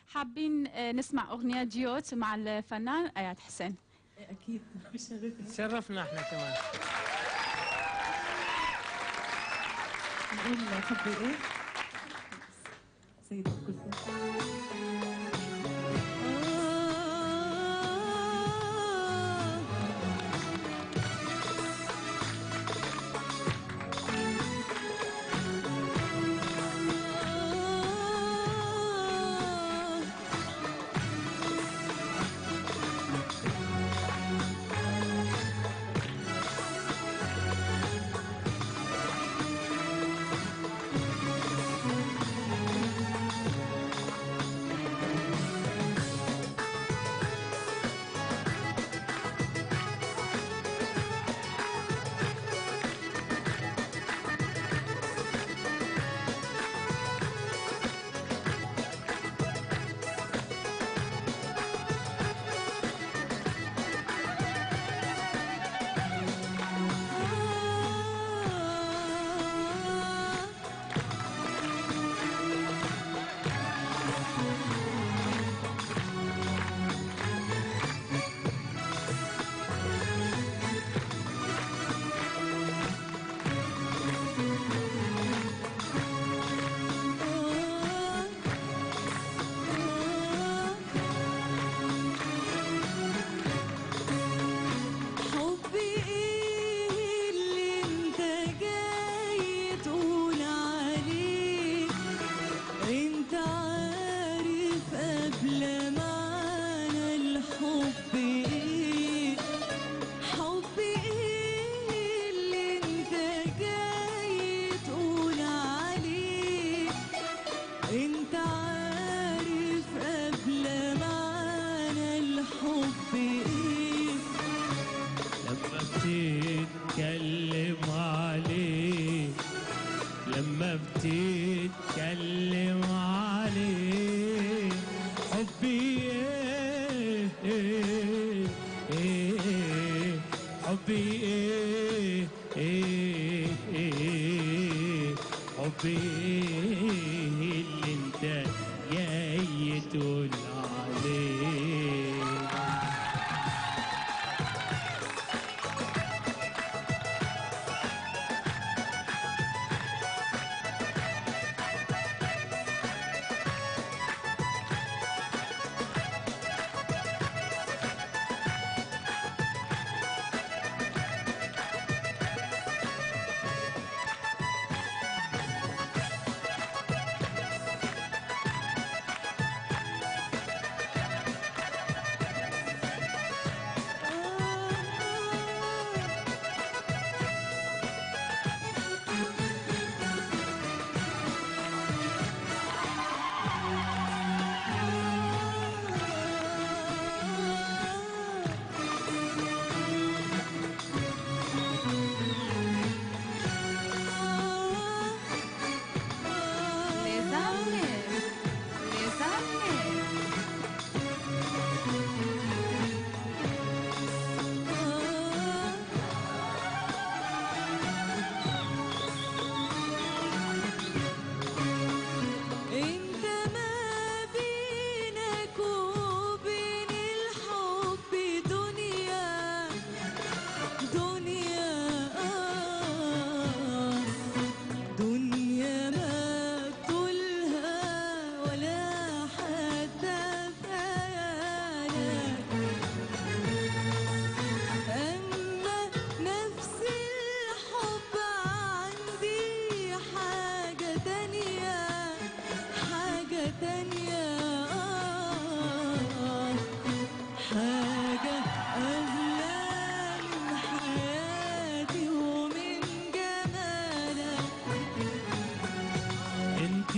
حابين نسمع أغنية ديوت مع الفنان آيات حسين. أكيد شرفنا احنا كمان. نقول حبي إيه؟ سيدة الكل. لما بتتكلم عليه حبي حبي حبي اللي انت جاي تقول عليه.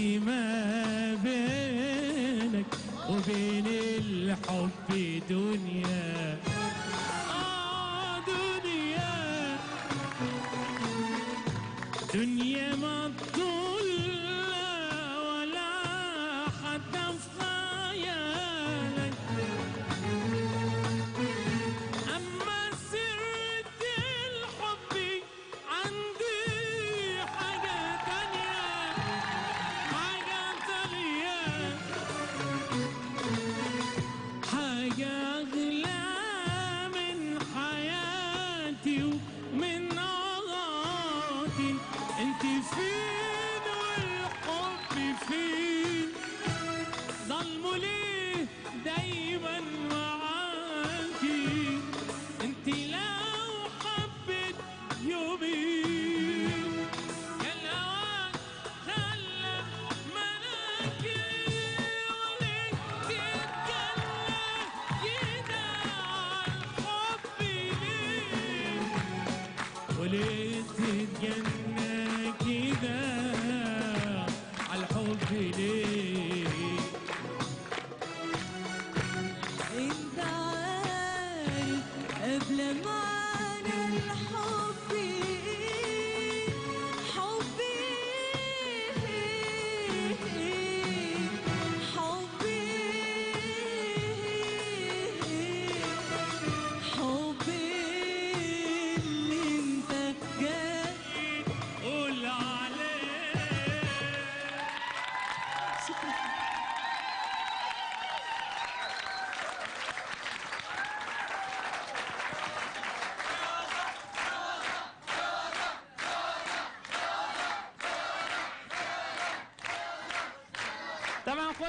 ما بينك وبين الحب دنيا دنيا دنيا ما تطول ولا حتى في خيالك. أما سرة الحب عندي حاجة تانية حاجة تانية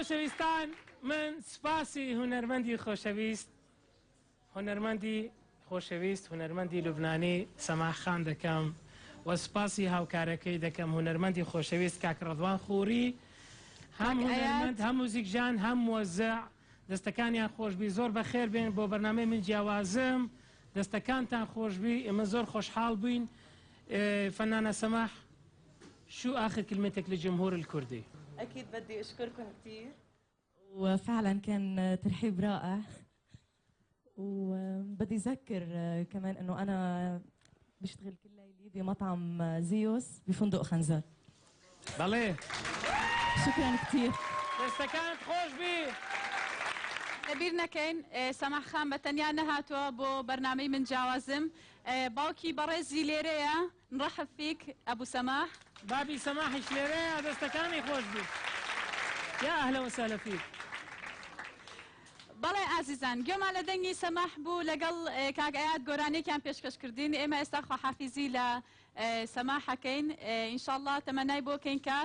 خۆشەویستان من سپاسی هونەرمەندی خۆشەویست هونەرمەندی لوبنانی سەماحخان دەکەم و سپاسی هاوکارەکەی دەکەم هونەرمەندی خۆشەویست کاک ڕەضوان خووری هەم هونەرمەند هەم موزیکژان هەم مۆزە دەستەکانیان خۆشبی زۆر بەخێر بێن بۆ بەرنامەی من جیاوازم دەستەکانتان خۆشبی ئێمە زۆر خۆشحاڵ بووین. فنانة سماح شو آخر كلمتك لجمهور الكردي؟ اكيد بدي اشكركم كثير وفعلا كان ترحيب رائع وبدي اذكر كمان انه انا بشتغل كل ليلي بمطعم زيوس بفندق خنزر. بلى شكرا كثير. دەستەکانت خۆش بی. لەبیر نەکەین سەماح خان بەتەنیا نەهاتووە بۆ بەرنامەی من جیاوازم باوکی بەڕێزی لێرەیە نرحب فيك أبو سماح. بابي سماحش لێرەیە دەستەکانی خۆش بی. يا أهلا وسهلا فيك. بەڵێ ئازیزان گوێمان لە دەنگی سەماح بوو لەگەڵ کاک ئەیاد گۆرانێکیان پێشکەشکردین ئێمە ئێستا خواحافیزی لە سەماحەکەین ئینشاءالله تەمەنای بۆکەین کە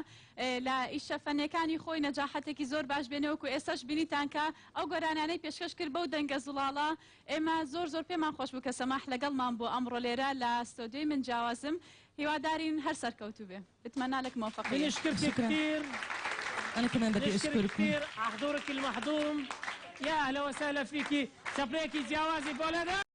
لە ئیشە فەنەکانی خۆی نەجاحەتێکی زۆر باش بێنەوەکو ئێستاش بینیتان کە ئەو گۆرانانەی پێشکەش کرد بەو دەنگە زوڵاڵە ئێمە زۆر پێمان خۆش بوو کە سەماح لەگەڵمان بۆ ئەمڕۆ لێرە لە ستۆدیۆی من جیاوازم هیوادارین هەر سەرکەوتوو بێ بتمنى لك موفقية. بنشكرك كثير. أنا كمان بدي أشكركم كثير على حضورك المحظوم. يا أهلا وسهلا فيكي. شبريكي جوازي بولده.